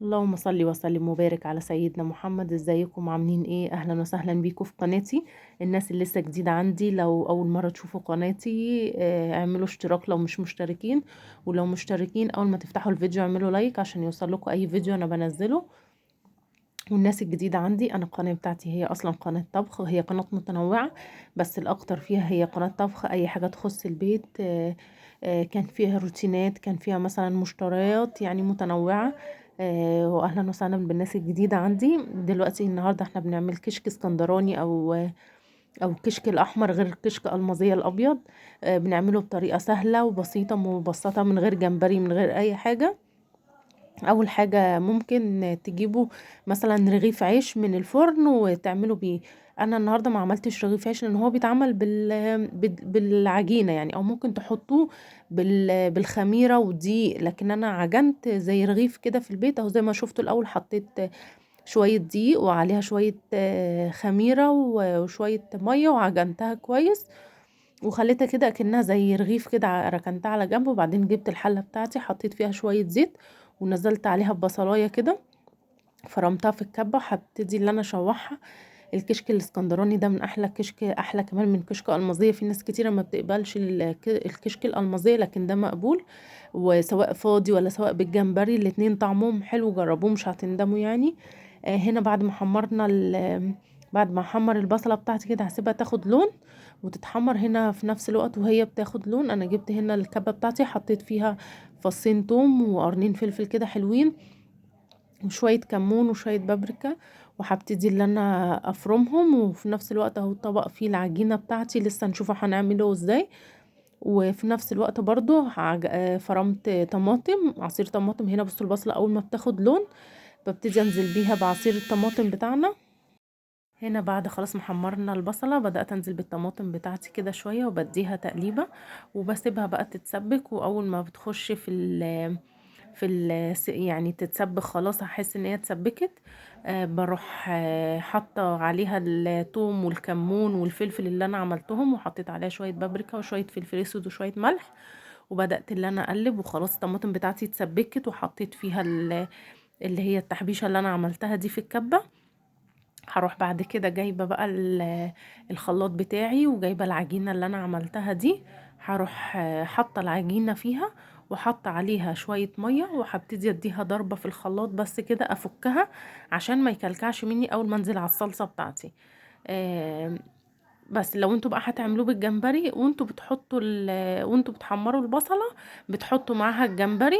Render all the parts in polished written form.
اللهم صل وسلم وبارك على سيدنا محمد. ازيكم عاملين ايه؟ اهلا وسهلا بيكم في قناتي. الناس اللي لسه جديده عندي، لو اول مره تشوفوا قناتي اعملوا اشتراك لو مش مشتركين، ولو مشتركين اول ما تفتحوا الفيديو اعملوا لايك عشان يوصل لكم اي فيديو انا بنزله. والناس الجديده عندي، انا القناه بتاعتي هي اصلا قناه طبخ، هي قناه متنوعه، بس الاكتر فيها هي قناه طبخ. اي حاجه تخص البيت، كان فيها روتينات، كان فيها مثلا مشتريات يعني متنوعة. واهلا وسهلا بالناس الجديدة عندي. دلوقتي النهاردة احنا بنعمل كشك اسكندراني او كشك الاحمر غير كشك المازيه الابيض. بنعمله بطريقة سهلة وبسيطة مبسطة، من غير جمبري، من غير اي حاجة. اول حاجة ممكن تجيبوا مثلا رغيف عيش من الفرن وتعملوا بيه. انا النهارده ما عملتش رغيف عيش لان هو بيتعمل بالعجينه يعني، او ممكن تحطوه بالخميره ودقيق، لكن انا عجنت زي رغيف كده في البيت اهو. زي ما شفتوا الاول حطيت شويه دقيق وعليها شويه خميره وشويه ميه وعجنتها كويس، وخليتها كده اكنها زي رغيف كده، ركنتها على جنب. وبعدين جبت الحله بتاعتي، حطيت فيها شويه زيت ونزلت عليها ببصلايه كده، فرمتها في الكبه، وهبتدي اللي انا اشوحها. الكشك الاسكندراني ده من احلى كشك، احلى كمان من كشك المازيه. في ناس كتيره ما بتقبلش الكشك الالمازيه، لكن ده مقبول، وسواء فاضي ولا سواء بالجمبري الاتنين طعمهم حلو، جربوه مش هتندموا يعني. هنا بعد ما حمرنا بعد ما احمر البصله بتاعتي كده هسيبها تاخد لون وتتحمر. هنا في نفس الوقت وهي بتاخد لون، انا جبت هنا الكبه بتاعتي، حطيت فيها فصين توم وقرنين فلفل كده حلوين، وشوية كمون وشوية بابريكا، وهبتدي اللي انا افرمهم. وفي نفس الوقت اهو الطبق فيه العجينة بتاعتي، لسه نشوفه هنعمله ازاي. وفي نفس الوقت برضو فرمت طماطم، عصير طماطم. هنا بصوا البصلة اول ما بتاخد لون ببتدي انزل بيها بعصير الطماطم بتاعنا. هنا بعد خلاص ما حمرنا البصلة بدأت انزل بالطماطم بتاعتي كده شوية وبديها تقليبة، وبسيبها بقى تتسبك. واول ما بتخش يعني تتسبك خلاص، هحس ان هي اتسبكت، بروح حاطه عليها الثوم والكمون والفلفل اللي انا عملتهم، وحطيت عليها شويه بابريكا وشويه فلفل اسود وشويه ملح، وبدات اللي انا اقلب. وخلاص الطماطم بتاعتي اتسبكت، وحطيت فيها اللي هي التحبيشه اللي انا عملتها دي في الكبه. هروح بعد كده جايبه بقى الخلاط بتاعي، وجايبه العجينه اللي انا عملتها دي، هروح حاطه العجينه فيها وحاطه عليها شويه ميه، وهبتدي اديها ضربه في الخلاط بس كده افكها عشان ما يكلكعش مني اول ما انزل على الصلصه بتاعتي. آه، بس لو انتوا بقى هتعملوه بالجمبري، وانتوا بتحطوا وانتوا بتحمروا البصله بتحطوا معاها الجمبري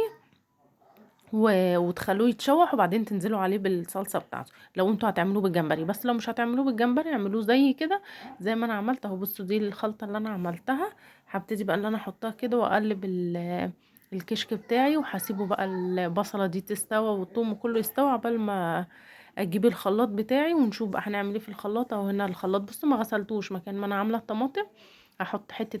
وتخلوه يتشوح، وبعدين تنزلوا عليه بالصلصه بتاعته لو انتوا هتعملوه بالجمبري. بس لو مش هتعملوه بالجمبري اعملوه زي كده زي ما انا عملت اهو. بصوا دي الخلطه اللي انا عملتها، هبتدي بقى اللي انا احطها كده واقلب الكشك بتاعي، وهسيبه بقى البصله دي تستوى والثوم كله يستوى عقبال ما اجيب الخلاط بتاعي ونشوف بقى هنعمل ايه في الخلاط. اهو هنا الخلاط بصوا ما غسلتوش، مكان ما انا عامله الطماطم هحط حته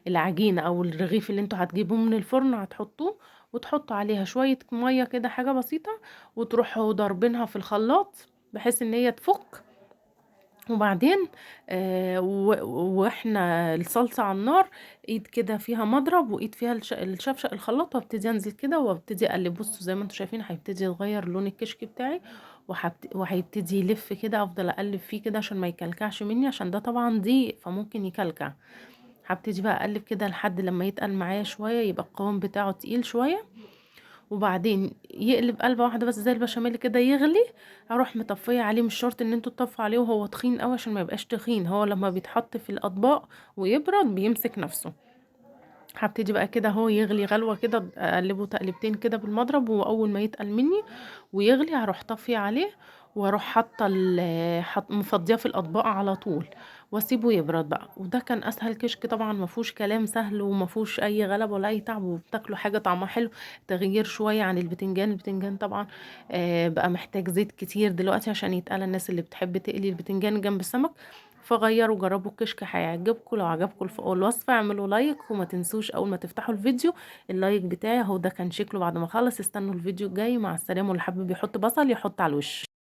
العجينه او الرغيف اللي انتوا هتجيبوه من الفرن، هتحطوه وتحطوا عليها شوية مية كده حاجة بسيطة، وتروحوا ضاربينها في الخلاط بحيث ان هي تفك. وبعدين واحنا الصلصة على النار، ايد كده فيها مضرب وايد فيها الشفشق الخلاط، وابتدي انزل كده وابتدي اقلب. بصوا زي ما انتوا شايفين هيبتدي يتغير لون الكشك بتاعي، وهيبتدي يلف كده، افضل اقلب فيه كده عشان ما يكلكعش مني، عشان ده طبعا دقيق فممكن يكلكع. هبتدي بقى اقلب كده لحد لما يتقل معايا شوية، يبقى القوام بتاعه تقيل شوية، وبعدين يقلب قلبة واحدة بس زي البشاميل كده يغلي. اروح مطفية عليه، مش شرط ان انتوا تطفوا عليه وهو تخين قوي عشان ما يبقاش تخين، هو لما بيتحط في الاطباق ويبرد بيمسك نفسه. هبتدي بقى كده هو يغلي غلوة كده، اقلبه تقلبتين كده بالمضرب، واول ما يتقل مني ويغلي هروح طفيه عليه، واروح حاطه مفضيه في الاطباق على طول، واسيبه يبرد بقى. وده كان اسهل كشك طبعا، ما فيهوش كلام، سهل وما فيهوش اي غلبه ولا اي تعب، وبتاكلوا حاجه طعمها حلو. تغيير شويه عن البتنجان. البتنجان طبعا بقى محتاج زيت كتير دلوقتي عشان يتقلى. الناس اللي بتحب تقلي البتنجان جنب السمك، فغيروا جربوا الكشك هيعجبكم. لو عجبكم الوصفة اعملوا لايك، وما تنسوش اول ما تفتحوا الفيديو اللايك بتاعي اهو. ده كان شكله بعد ما خلص. استنوا الفيديو الجاي، مع السلامة. واللي حابب يحط بصل يحط على الوش.